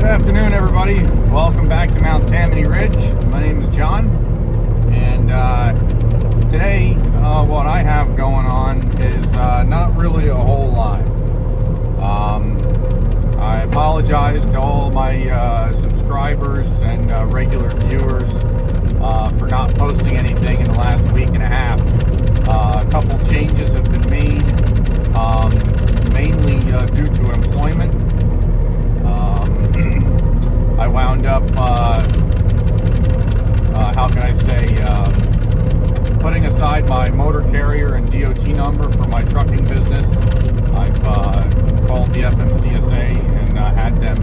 afternoon, everybody. Welcome back to Mount Tammany Ridge. My name is John, and today what I have going on is not really a whole lot. I apologize to all my subscribers and regular viewers for not posting anything in the last week and a half. A couple changes have been made, mainly due to employment. I wound up, how can I say, putting aside my motor carrier and DOT number for my trucking business. I've called the FMCSA and had them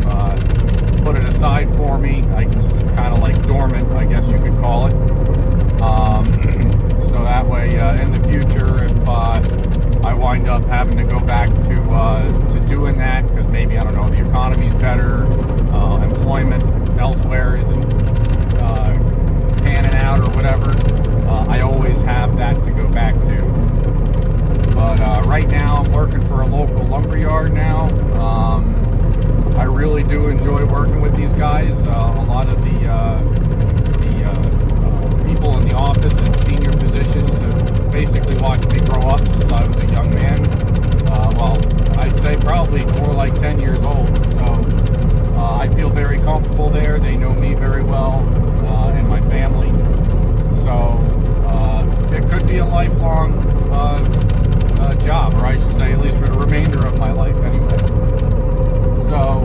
put it aside for me. I guess it's kind of like dormant, I guess you could call it. So that way, in the future, if I wind up having to go back to doing that, because maybe, I don't know, the economy's better, employment elsewhere isn't panning out or whatever, I always have that to go back to. But right now I'm working for a local lumber yard now. I really do enjoy working with these guys. A lot of the people in the office and senior positions have basically watched me grow up since I was a young man. Well, I'd say probably more like 10 years old. So I feel very comfortable there. They know me very well, and my family. So it could be a lifelong job, or I should say at least for the remainder of my life anyway. So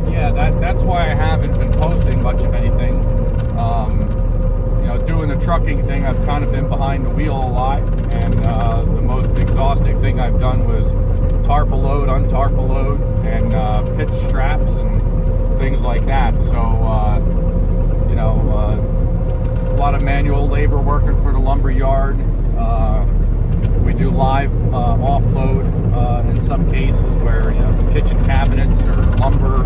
yeah, that's why I haven't been posting much of anything. You know, doing the trucking thing, I've kind of been behind the wheel a lot, and the most exhausting thing I've done was tarp a load, untarp a load, and pitch straps and things like that. So you know, a lot of manual labor working for the lumber yard. We do live offload in some cases where, you know, it's kitchen cabinets or lumber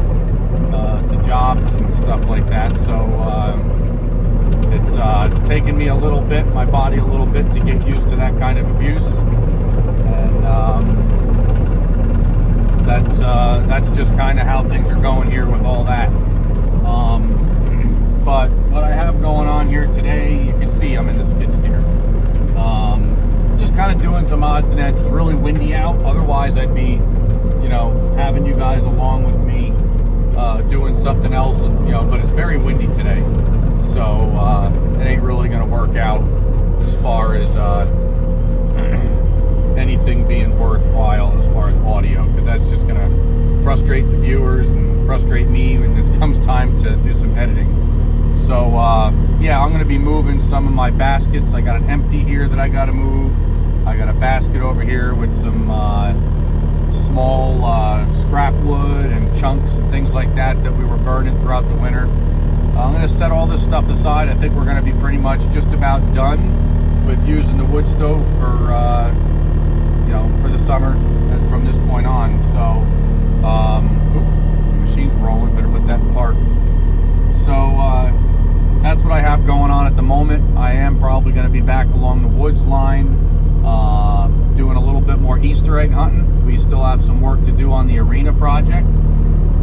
to jobs and stuff like that. So it's taken me a little bit, my body a little bit, to get used to that kind of abuse, and that's just kind of how things are going here with all that. But what I have going on here today, you can see I'm in the skid steer. Just kind of doing some odds and ends. It's really windy out. Otherwise, I'd be, you know, having you guys along with me doing something else, you know. But it's very windy today, so it ain't really going to work out as far as anything being worthwhile as far as audio, because that's just going to frustrate the viewers and frustrate me when it comes time to do some editing. So yeah, I'm going to be moving some of my baskets. I got an empty here that I got to move. I got a basket over here with some small scrap wood and chunks and things like that we were burning throughout the winter. I'm going to set all this stuff aside. I think we're going to be pretty much just about done with using the wood stove for you know, for the summer and from this point on. So machine's rolling, better put that in park. So that's what I have going on at the moment. I am probably going to be back along the woods line, doing a little bit more Easter egg hunting. We still have some work to do on the arena project,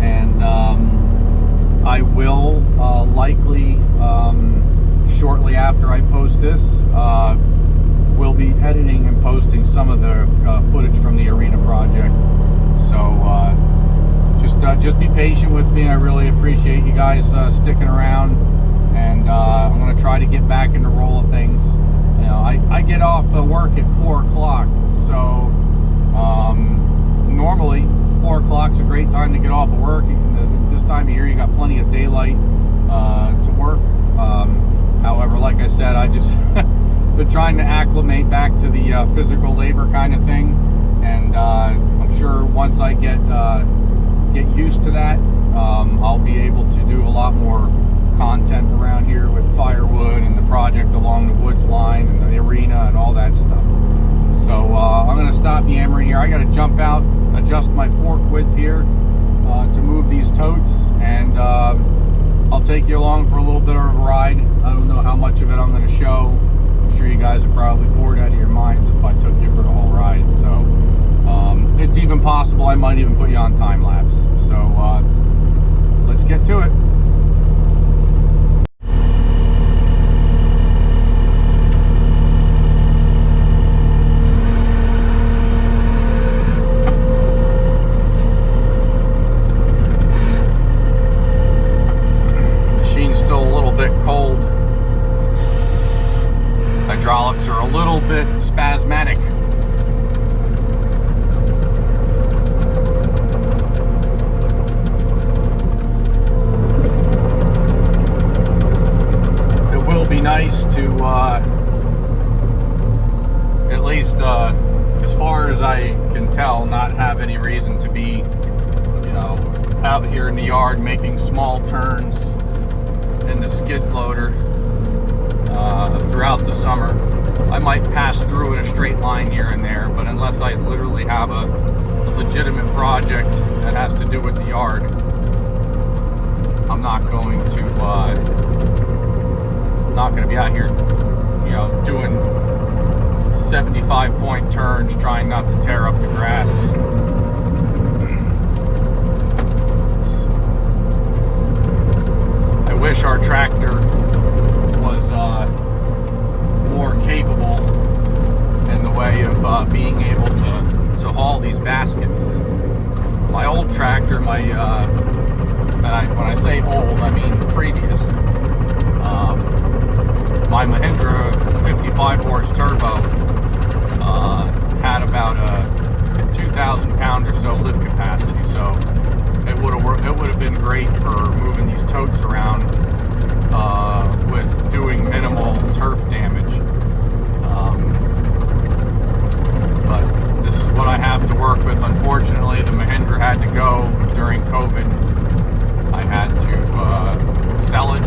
and I will likely shortly after I post this, we'll be editing and posting some of the footage from the arena project. So just be patient with me. I really appreciate you guys sticking around, and I'm going to try to get back in the roll of things. You know, I get off work at 4 o'clock, so normally 4 o'clock's a great time to get off of work. This time of year, you got plenty of daylight to work. However, like I said, I just been trying to acclimate back to the physical labor kind of thing, and I'm sure once I get used to that, I'll be able to do a lot more content around here with firewood and the project along the woods line and the arena and all that stuff. So I'm going to stop yammering here. I got to jump out, adjust my fork width here to move these totes, and I'll take you along for a little bit of a ride. I don't know how much of it I'm going to show. I'm sure you guys are probably bored out of your minds if I took you for the whole ride. So it's even possible I might even put you on time lapse. So nice to, at least as far as I can tell, not have any reason to be, out here in the yard making small turns in the skid loader throughout the summer. I might pass through in a straight line here and there, but unless I literally have a legitimate project that has to do with the yard, I'm not going to be out here, doing 75-point turns, trying not to tear up the grass. I wish our tractor was more capable in the way of being able to haul these baskets. My old tractor, when I say old, I mean previous. My Mahindra 55 horse turbo had about a 2,000 pound or so lift capacity, so it would have been great for moving these totes around with doing minimal turf damage. But this is what I have to work with. Unfortunately, the Mahindra had to go during COVID. I had to sell it,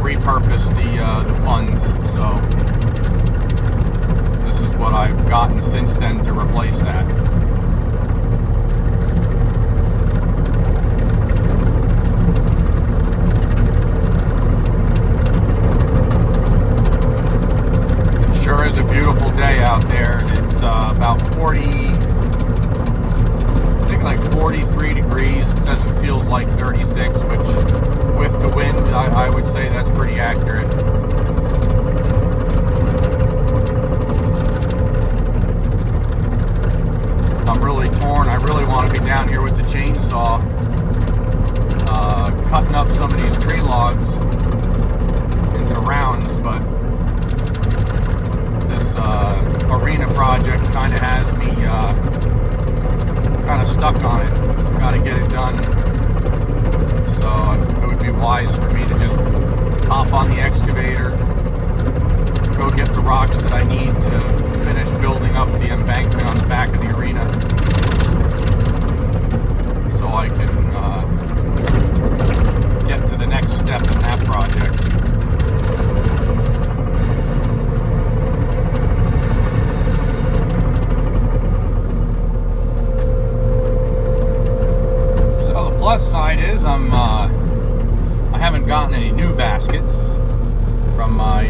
repurpose the funds. So this is what I've gotten since then to replace that. It sure is a beautiful day out there. It's about 43 degrees. It says it feels like 36, which with the wind, I would say that's pretty accurate. I'm really torn. I really want to be down here with the chainsaw, cutting up some of these tree logs into rounds, but this arena project kind of has me kind of stuck on it. Got to get it done. So it would be wise for me to just hop on the excavator, go get the rocks that I need to finish building up the embankment on the back of the arena, so I can get to the next step in that project. Plus side is I haven't gotten any new baskets from my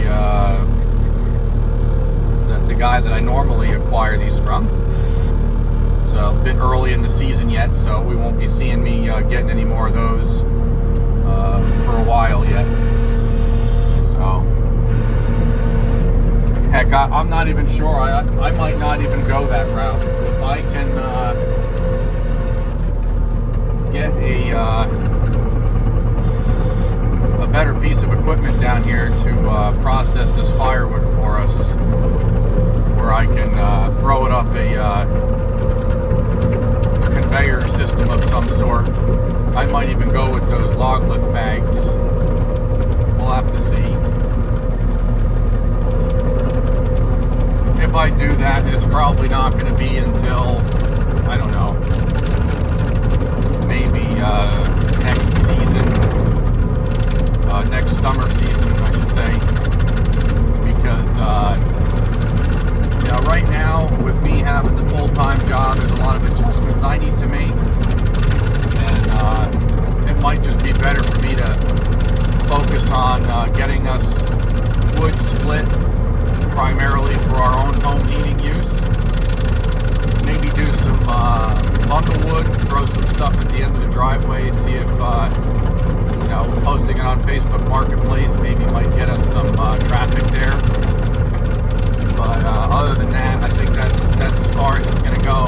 the guy that I normally acquire these from. It's a bit early in the season yet, so we won't be seeing me getting any more of those for a while yet. So heck, I'm not even sure. I might not even go that route. If I can get a better piece of equipment down here to process this firewood for us, where I can throw it up a conveyor system of some sort. I might even go with those log lift bags. We'll have to see. If I do that, it's probably not going to be until, I don't know, maybe next season, next summer season, I should say, because right now with me having the full-time job, there's a lot of adjustments I need to make, and it might just be better for me to focus on getting us wood split primarily for our own home heating use. Maybe do some bundle wood, throw some stuff at the end of the driveway, see if posting it on Facebook Marketplace maybe might get us some traffic there. But other than that, I think that's as far as it's going to go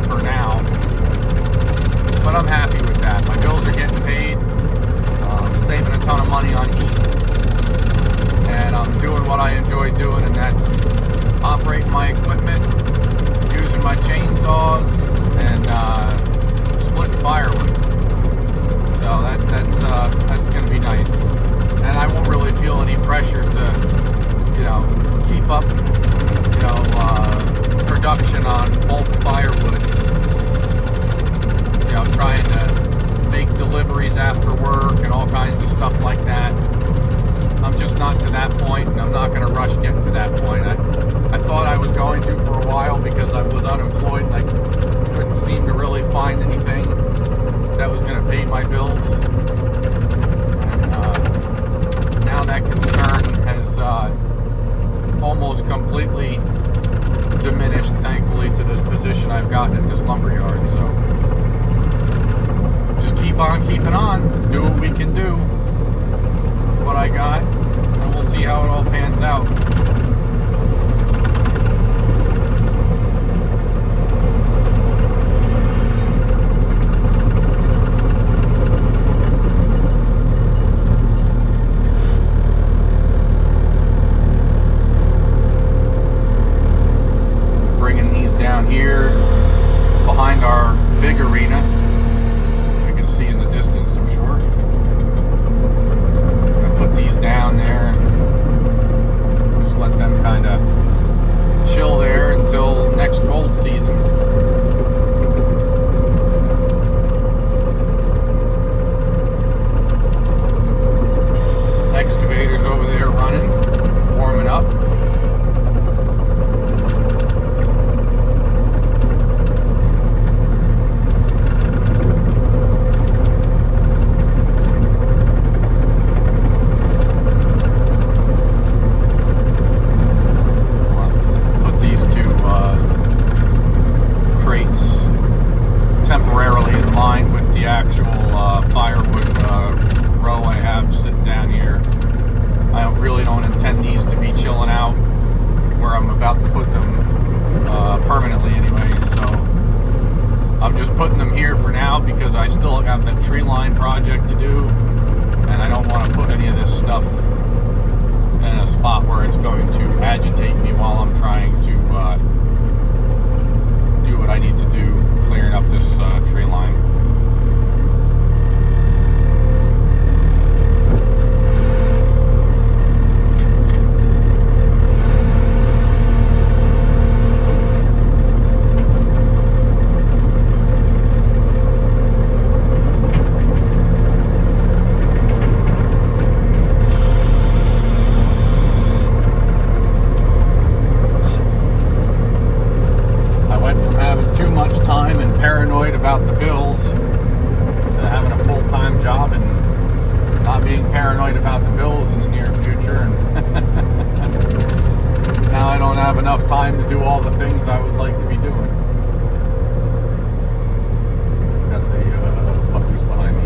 for now. But I'm happy with that. My bills are getting paid, saving a ton of money on heat, and I'm doing what I enjoy doing, and that's operating my equipment, using my chainsaws, and splitting firewood. So that's going to be nice. And I keep on keeping on, do what we can do with what I got, and we'll see how it all pans out. Bringing these down here behind our big arena. You can see in the distance, I'm sure. I'm gonna put these down there and just let them kind of chill there until next cold season. Excavator's over there running, warming up. Temporarily in line with the actual firewood row I have sitting down here. I really don't intend these to be chilling out where I'm about to put them permanently anyway, so I'm just putting them here for now because I still have that tree line project to do, and I don't want to put any of this stuff in a spot where it's going to agitate me while I'm trying to do what I need to do, clearing up this tree line. Too much time and paranoid about the bills to having a full-time job and not being paranoid about the bills in the near future, and now I don't have enough time to do all the things I would like to be doing. Got the puppies behind me.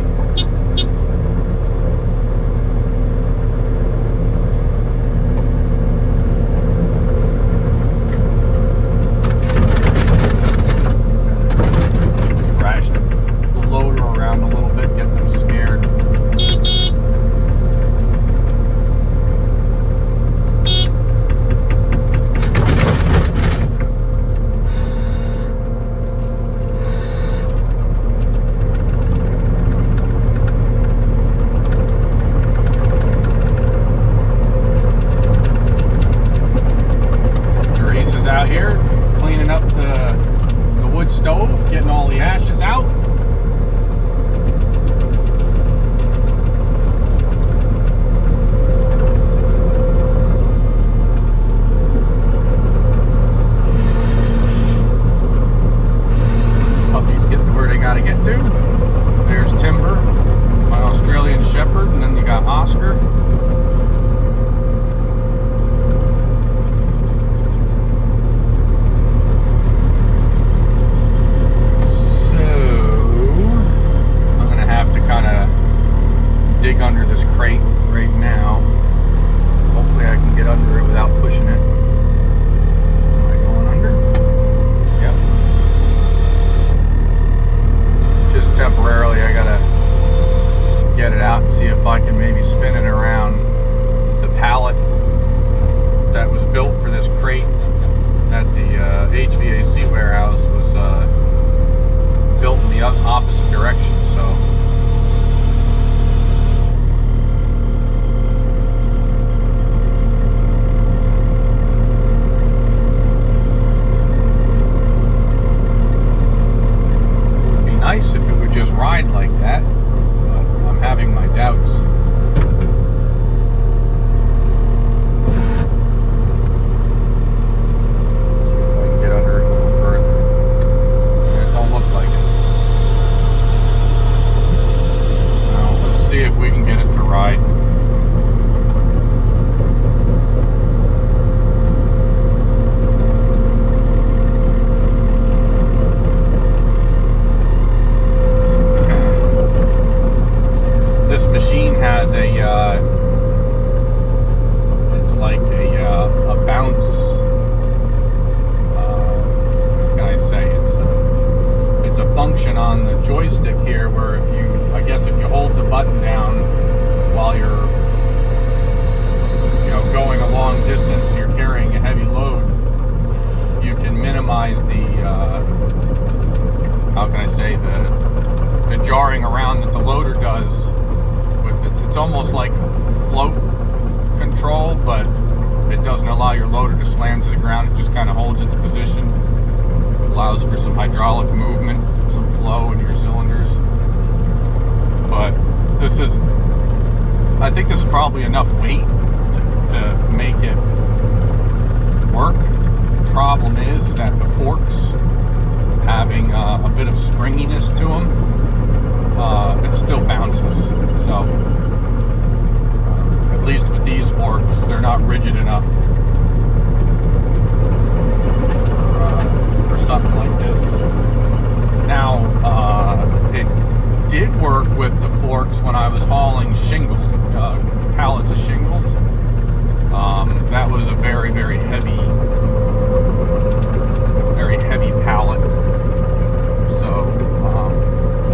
Around a little bit, get them scared. Teresa's out here cleaning up the wood stove, getting all the ashes out. Gotta get to. There's Timber, my Australian Shepherd, and then you got Oscar. So I'm gonna have to kind of dig under this crate right now. Hopefully I can get under it without pushing it. Am I going under? Yep. Just temporarily, I gotta get it out and see if I can maybe spin it around. on the joystick here, where I guess if you hold the button down while you're, going a long distance and you're carrying a heavy load, you can minimize the, how can I say, the jarring around that the loader does. It's almost like float control, but it doesn't allow your loader to slam to the ground. It just kind of holds its position. It allows for some hydraulic movement, some flow in your cylinders. But I think this is probably enough weight to make it work. Problem is that the forks, having a bit of springiness to them, it still bounces. So at least with these forks, they're not rigid enough for something like this. Now, it did work with the forks when I was hauling shingles, pallets of shingles. That was a very, very heavy pallet. So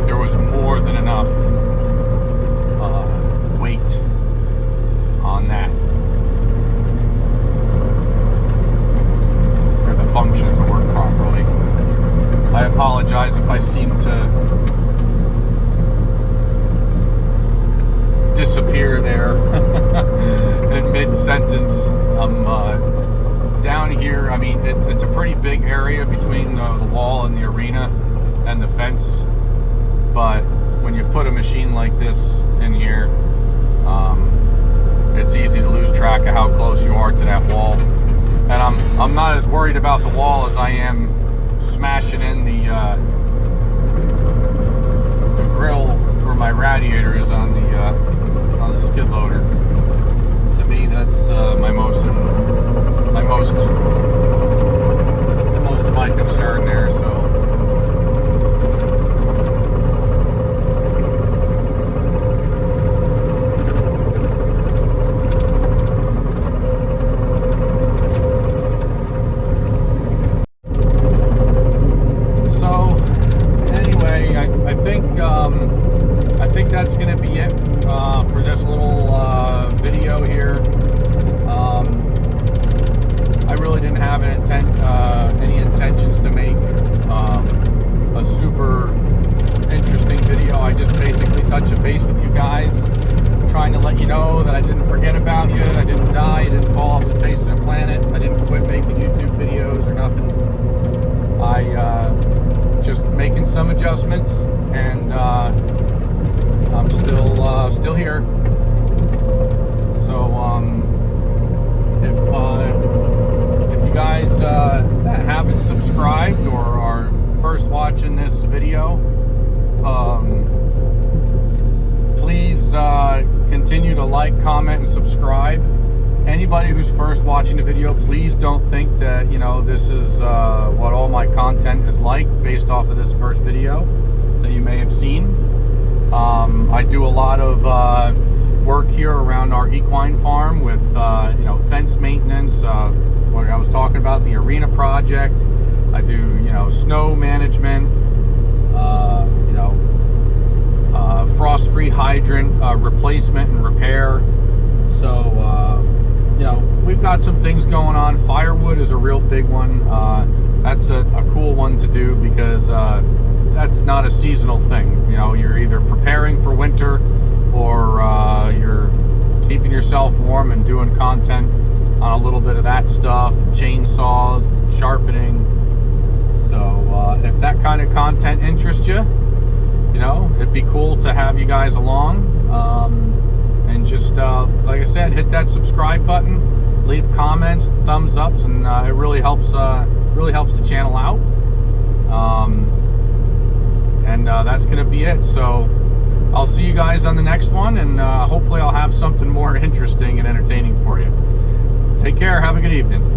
there was more than enough weight on that for the function to work properly. I apologize if I seem to disappear there in mid-sentence. I'm down here. I mean, it's a pretty big area between the wall and the arena and the fence, but when you put a machine like this in here, it's easy to lose track of how close you are to that wall. And I'm not as worried about the wall as I am smashing in the grill where my radiator is on the skid loader. To me, that's most of my concern there. So. I think that's going to be it for this little video here. I really didn't have any intentions to make a super interesting video. I just basically touched a base with you guys, trying to let you know that I didn't forget about you, I didn't die, I didn't fall off the face of the planet, I didn't quit making YouTube videos or nothing. I just making some adjustments, and I'm still here. So if you guys that haven't subscribed or are first watching this video, please continue to like, comment, and subscribe. Anybody who's first watching the video, please don't think that this is what all my content is like based off of this first video that you may have seen. I do a lot of work here around our equine farm with fence maintenance. What I was talking about, the arena project. I do snow management. Frost-free hydrant replacement and repair. So we've got some things going on. Firewood is a real big one. That's a cool one to do because that's not a seasonal thing. You're either preparing for winter or you're keeping yourself warm and doing content on a little bit of that stuff, chainsaws, sharpening. So if that kind of content interests you, it'd be cool to have you guys along. And just like I said, hit that subscribe button, leave comments, thumbs ups, and it really helps the channel out. And that's gonna be it. So I'll see you guys on the next one, and hopefully I'll have something more interesting and entertaining for you. Take care. Have a good evening.